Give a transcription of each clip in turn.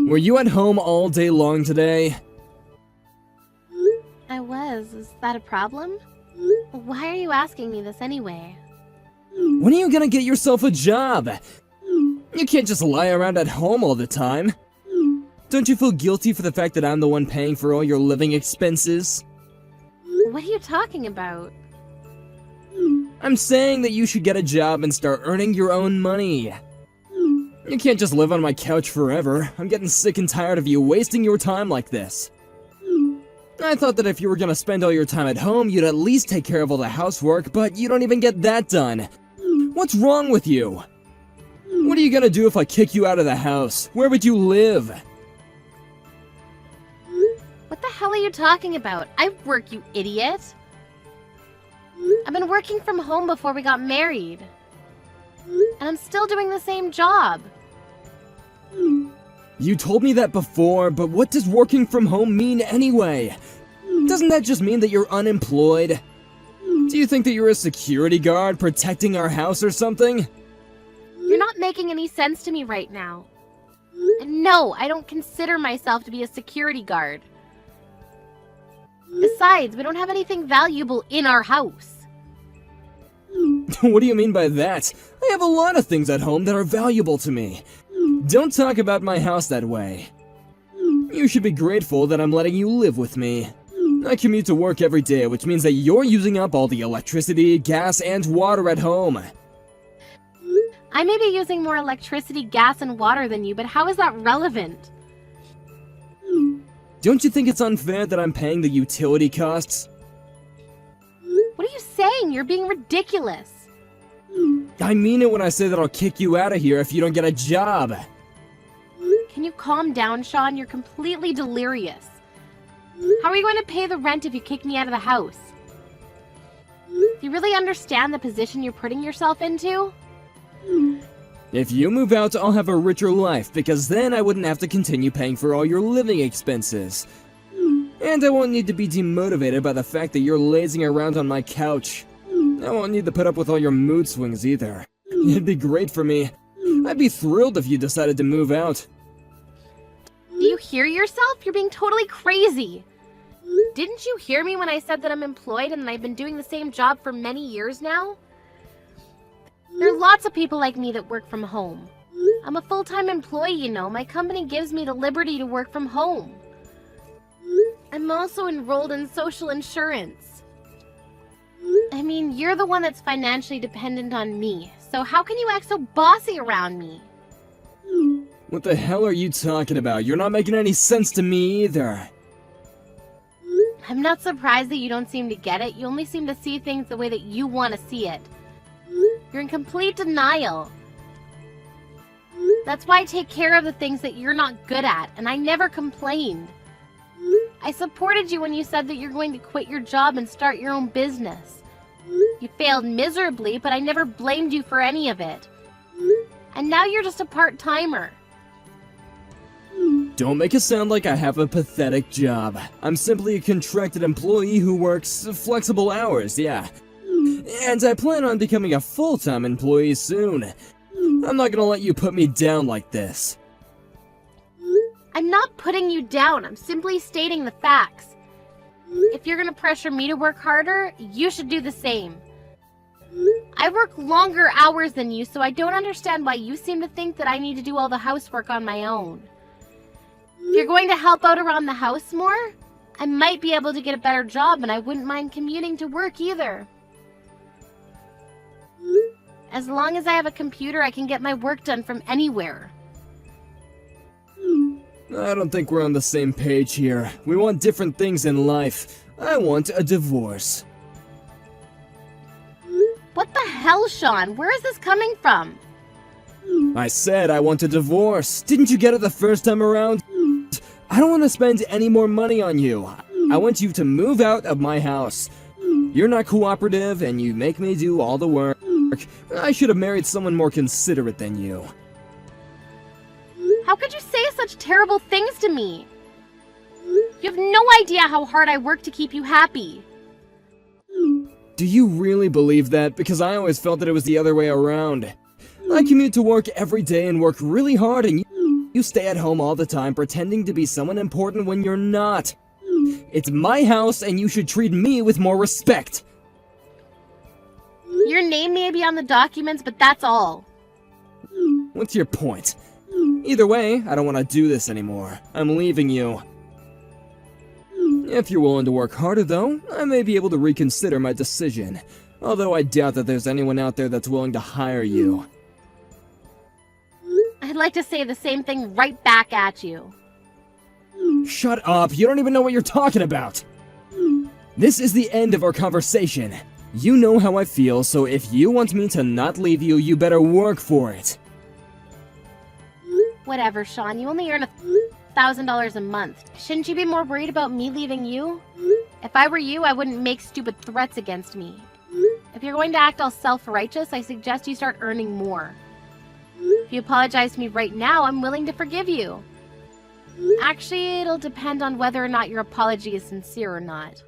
Were you at home all day long today? I was. Is that a problem? Why are you asking me this anyway? When are you gonna get yourself a job? You can't just lie around at home all the time. Don't you feel guilty for the fact that I'm the one paying for all your living expenses? What are you talking about? I'm saying that you should get a job and start earning your own money. You can't just live on my couch forever. I'm getting sick and tired of you wasting your time like this. I thought that if you were gonna spend all your time at home, you'd at least take care of all the housework, but you don't even get that done. What's wrong with you? What are you gonna do if I kick you out of the house? Where would you live? What the hell are you talking about? I work, you idiot. I've been working from home before we got married. And I'm still doing the same job. You told me that before, but what does working from home mean anyway? Doesn't that just mean that you're unemployed? Do you think that you're a security guard protecting our house or something? You're not making any sense to me right now. And no, I don't consider myself to be a security guard. Besides, we don't have anything valuable in our house. What do you mean by that? I have a lot of things at home that are valuable to me. Don't talk about my house that way. You should be grateful that I'm letting you live with me. I commute to work every day, which means that you're using up all the electricity, gas, and water at home. I may be using more electricity, gas, and water than you, but how is that relevant? Don't you think it's unfair that I'm paying the utility costs? What are you saying? You're being ridiculous. I mean it when I say that I'll kick you out of here if you don't get a job. Can you calm down, Sean? You're completely delirious. How are you going to pay the rent if you kick me out of the house? Do you really understand the position you're putting yourself into? If you move out, I'll have a richer life, because then I wouldn't have to continue paying for all your living expenses. And I won't need to be demotivated by the fact that you're lazing around on my couch. I won't need to put up with all your mood swings either. It'd be great for me. I'd be thrilled if you decided to move out. Do you hear yourself? You're being totally crazy. Didn't you hear me when I said that I'm employed and that I've been doing the same job for many years now? There are lots of people like me that work from home. I'm a full-time employee, you know. My company gives me the liberty to work from home. I'm also enrolled in social insurance. I mean, you're the one that's financially dependent on me, so how can you act so bossy around me? What the hell are you talking about? You're not making any sense to me either. I'm not surprised that you don't seem to get it. You only seem to see things the way that you want to see it. You're in complete denial. That's why I take care of the things that you're not good at, and I never complained. I supported you when you said that you're going to quit your job and start your own business. You failed miserably, but I never blamed you for any of it. And now you're just a part-timer. Don't make it sound like I have a pathetic job. I'm simply a contracted employee who works flexible hours, yeah. And I plan on becoming a full-time employee soon. I'm not gonna let you put me down like this. I'm not putting you down. I'm simply stating the facts. If you're gonna pressure me to work harder, you should do the same. I work longer hours than you, so I don't understand why you seem to think that I need to do all the housework on my own. If you're going to help out around the house more, I might be able to get a better job, and I wouldn't mind commuting to work either. As long as I have a computer, I can get my work done from anywhere. I don't think we're on the same page here. We want different things in life. I want a divorce. What the hell, Sean? Where is this coming from? I said I want a divorce. Didn't you get it the first time around? I don't want to spend any more money on you. I want you to move out of my house. You're not cooperative and you make me do all the work. I should have married someone more considerate than you. How could you say such terrible things to me? You have no idea how hard I work to keep you happy. Do you really believe that? Because I always felt that it was the other way around. I commute to work every day and work really hard and you You stay at home all the time pretending to be someone important when you're not. It's my house and you should treat me with more respect. Your name may be on the documents, but that's all. What's your point? Either way, I don't want to do this anymore. I'm leaving you. If you're willing to work harder, though, I may be able to reconsider my decision. Although I doubt that there's anyone out there that's willing to hire you. I'd like to say the same thing right back at you. Shut up, you don't even know what you're talking about! This is the end of our conversation. You know how I feel, so if you want me to not leave you, you better work for it. Whatever, Sean, you only earn $1,000 a month. Shouldn't you be more worried about me leaving you? If I were you, I wouldn't make stupid threats against me. If you're going to act all self-righteous, I suggest you start earning more. If you apologize to me right now, I'm willing to forgive you. Actually, it'll depend on whether or not your apology is sincere or not.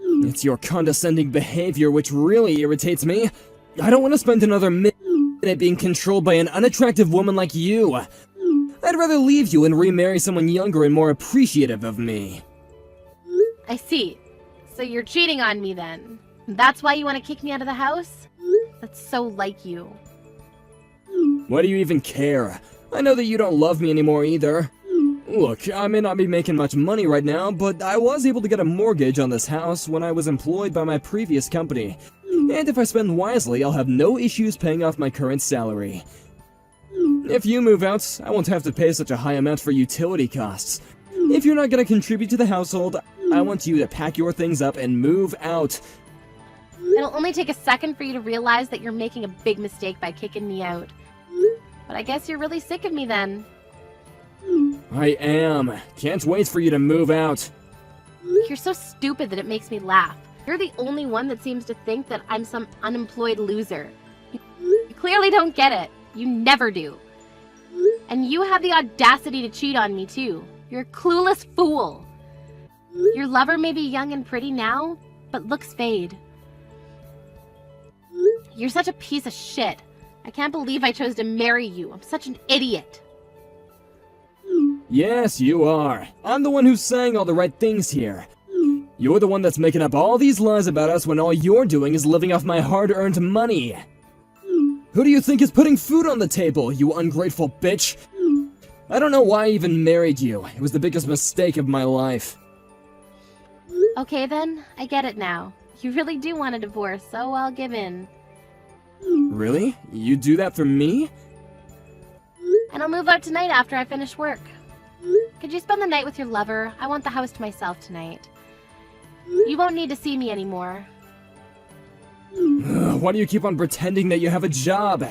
It's your condescending behavior which really irritates me. I don't want to spend another minute being controlled by an unattractive woman like you. I'd rather leave you and remarry someone younger and more appreciative of me. I see. So you're cheating on me then. That's why you want to kick me out of the house? That's so like you. Why do you even care? I know that you don't love me anymore either. Look, I may not be making much money right now, but I was able to get a mortgage on this house when I was employed by my previous company. And if I spend wisely, I'll have no issues paying off my current salary. If you move out, I won't have to pay such a high amount for utility costs. If you're not going to contribute to the household, I want you to pack your things up and move out. It'll only take a second for you to realize that you're making a big mistake by kicking me out. But I guess you're really sick of me then. I am. Can't wait for you to move out. You're so stupid that it makes me laugh. You're the only one that seems to think that I'm some unemployed loser. You clearly don't get it. You never do. And you have the audacity to cheat on me too. You're a clueless fool. Your lover may be young and pretty now, but looks fade. You're such a piece of shit. I can't believe I chose to marry you. I'm such an idiot. Yes, you are. I'm the one who's saying all the right things here. You're the one that's making up all these lies about us when all you're doing is living off my hard-earned money. Who do you think is putting food on the table, you ungrateful bitch? I don't know why I even married you. It was the biggest mistake of my life. Okay then, I get it now. You really do want a divorce, so I'll give in. Really? You do that for me? And I'll move out tonight after I finish work. Could you spend the night with your lover? I want the house to myself tonight. You won't need to see me anymore. Why do you keep on pretending that you have a job?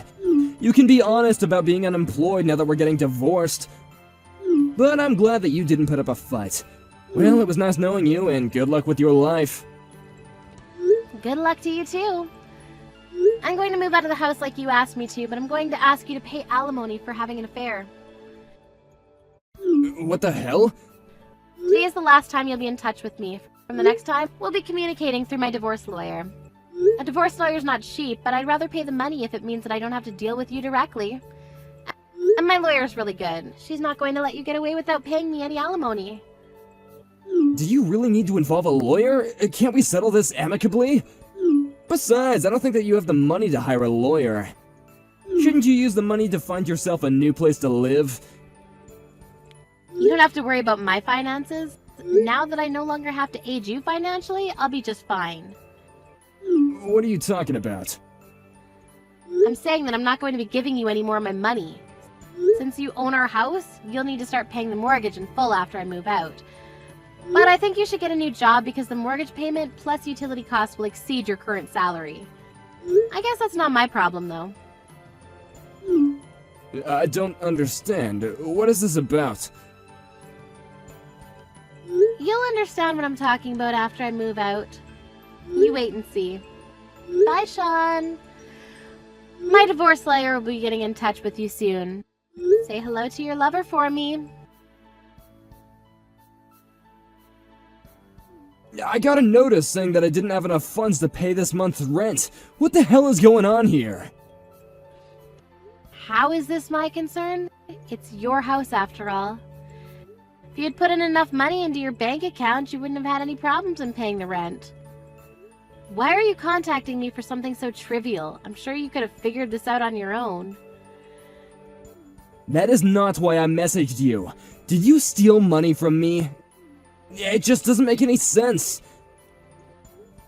You can be honest about being unemployed now that we're getting divorced. But I'm glad that you didn't put up a fight. Well, it was nice knowing you, and good luck with your life. Good luck to you too. I'm going to move out of the house like you asked me to, but I'm going to ask you to pay alimony for having an affair. What the hell? Today is the last time you'll be in touch with me. From the next time, we'll be communicating through my divorce lawyer. A divorce lawyer's not cheap, but I'd rather pay the money if it means that I don't have to deal with you directly. And my lawyer's really good. She's not going to let you get away without paying me any alimony. Do you really need to involve a lawyer? Can't we settle this amicably? Besides, I don't think that you have the money to hire a lawyer. Shouldn't you use the money to find yourself a new place to live? You don't have to worry about my finances. Now that I no longer have to aid you financially, I'll be just fine. What are you talking about? I'm saying that I'm not going to be giving you any more of my money. Since you own our house, you'll need to start paying the mortgage in full after I move out. But I think you should get a new job because the mortgage payment plus utility costs will exceed your current salary. I guess that's not my problem, though. I don't understand. What is this about? You'll understand what I'm talking about after I move out. You wait and see. Bye, Sean. My divorce lawyer will be getting in touch with you soon. Say hello to your lover for me. I got a notice saying that I didn't have enough funds to pay this month's rent. What the hell is going on here? How is this my concern? It's your house after all. If you had put in enough money into your bank account, you wouldn't have had any problems in paying the rent. Why are you contacting me for something so trivial? I'm sure you could have figured this out on your own. That is not why I messaged you. Did you steal money from me? It just doesn't make any sense.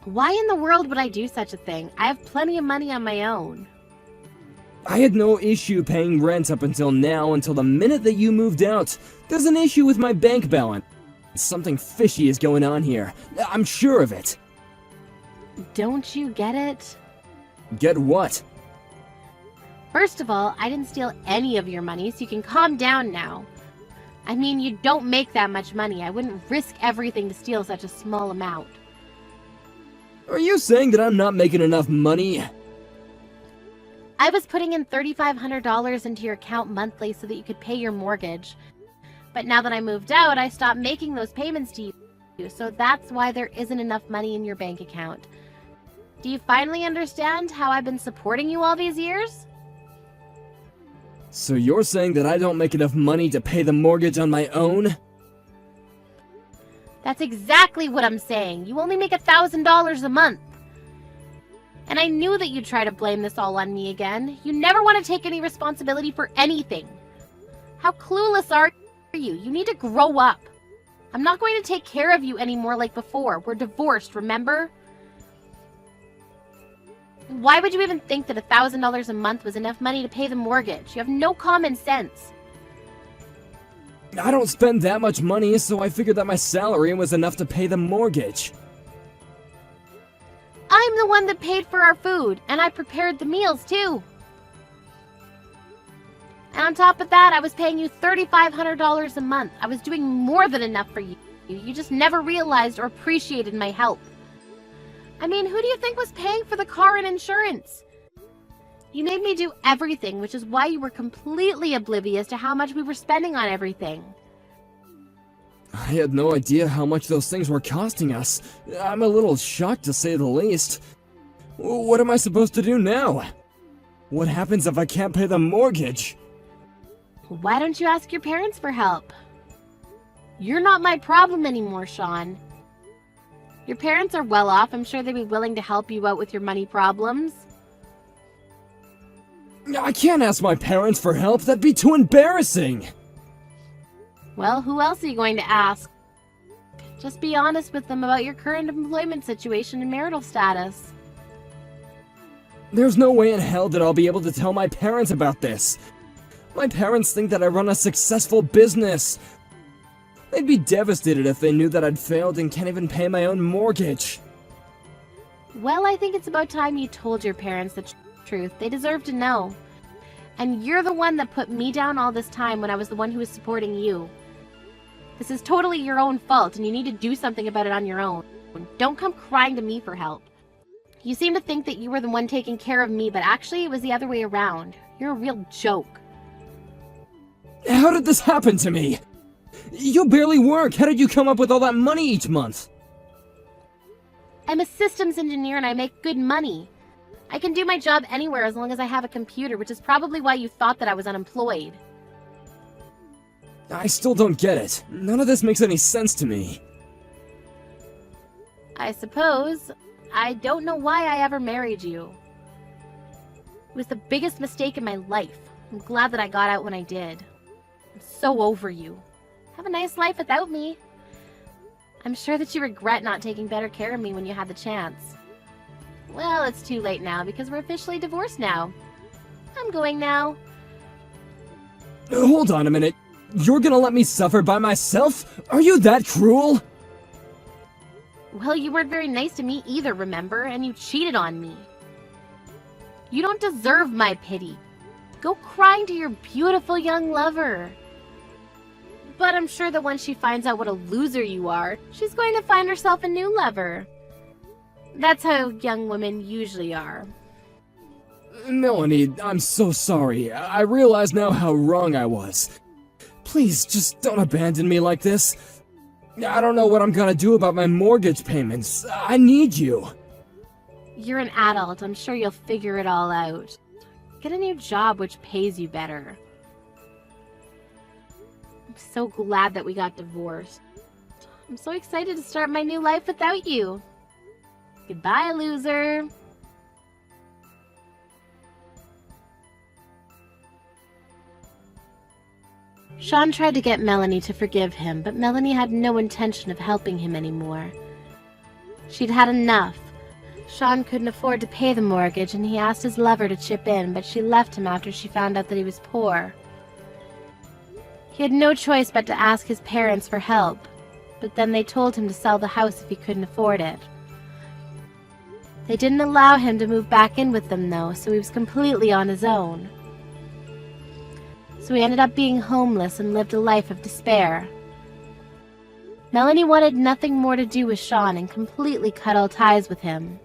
Why in the world would I do such a thing? I have plenty of money on my own. I had no issue paying rent up until now, until the minute that you moved out. There's an issue with my bank balance. Something fishy is going on here. I'm sure of it. Don't you get it? Get what? First of all, I didn't steal any of your money, so you can calm down now. I mean, you don't make that much money. I wouldn't risk everything to steal such a small amount. Are you saying that I'm not making enough money? I was putting in $3,500 into your account monthly so that you could pay your mortgage. But now that I moved out, I stopped making those payments to you, so that's why there isn't enough money in your bank account. Do you finally understand how I've been supporting you all these years? So you're saying that I don't make enough money to pay the mortgage on my own? That's exactly what I'm saying. You only make $1,000 a month. And I knew that you'd try to blame this all on me again. You never want to take any responsibility for anything. How clueless are you? You need to grow up. I'm not going to take care of you anymore like before. We're divorced, remember? Why would you even think that $1,000 a month was enough money to pay the mortgage? You have no common sense. I don't spend that much money, so I figured that my salary was enough to pay the mortgage. I'm the one that paid for our food, and I prepared the meals too. And on top of that, I was paying you $3,500 a month. I was doing more than enough for you. You just never realized or appreciated my help. I mean, who do you think was paying for the car and insurance? You made me do everything, which is why you were completely oblivious to how much we were spending on everything. I had no idea how much those things were costing us. I'm a little shocked to say the least. What am I supposed to do now? What happens if I can't pay the mortgage? Why don't you ask your parents for help? You're not my problem anymore, Sean. Your parents are well off. I'm sure they'd be willing to help you out with your money problems. I can't ask my parents for help. That'd be too embarrassing. Well, who else are you going to ask? Just be honest with them about your current employment situation and marital status. There's no way in hell that I'll be able to tell my parents about this. My parents think that I run a successful business. They'd be devastated if they knew that I'd failed and can't even pay my own mortgage. Well, I think it's about time you told your parents the truth. They deserve to know. And you're the one that put me down all this time when I was the one who was supporting you. This is totally your own fault, and you need to do something about it on your own. Don't come crying to me for help. You seem to think that you were the one taking care of me, but actually it was the other way around. You're a real joke. How did this happen to me? You barely work. How did you come up with all that money each month? I'm a systems engineer and I make good money. I can do my job anywhere as long as I have a computer, which is probably why you thought that I was unemployed. I still don't get it. None of this makes any sense to me. I suppose. I don't know why I ever married you. It was the biggest mistake in my life. I'm glad that I got out when I did. I'm so over you. Have a nice life without me. I'm sure that you regret not taking better care of me when you had the chance. Well, it's too late now because we're officially divorced now. I'm going now. Hold on a minute. You're gonna let me suffer by myself? Are you that cruel? Well, you weren't very nice to me either, remember? And you cheated on me. You don't deserve my pity. Go crying to your beautiful young lover. But I'm sure that once she finds out what a loser you are, she's going to find herself a new lover. That's how young women usually are. Melanie, I'm so sorry. I realize now how wrong I was. Please, just don't abandon me like this. I don't know what I'm gonna do about my mortgage payments. I need you. You're an adult. I'm sure you'll figure it all out. Get a new job which pays you better. so glad that we got divorced. I'm so excited to start my new life without you. Goodbye, loser. Sean tried to get Melanie to forgive him, but Melanie had no intention of helping him anymore. She'd had enough. Sean couldn't afford to pay the mortgage, and he asked his lover to chip in, but she left him after she found out that he was poor. He had no choice but to ask his parents for help, but then they told him to sell the house if he couldn't afford it. They didn't allow him to move back in with them, though, so he was completely on his own. So he ended up being homeless and lived a life of despair. Melanie wanted nothing more to do with Sean and completely cut all ties with him.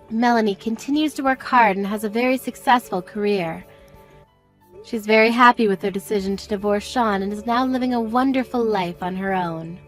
Melanie continues to work hard and has a very successful career. She's very happy with her decision to divorce Sean and is now living a wonderful life on her own.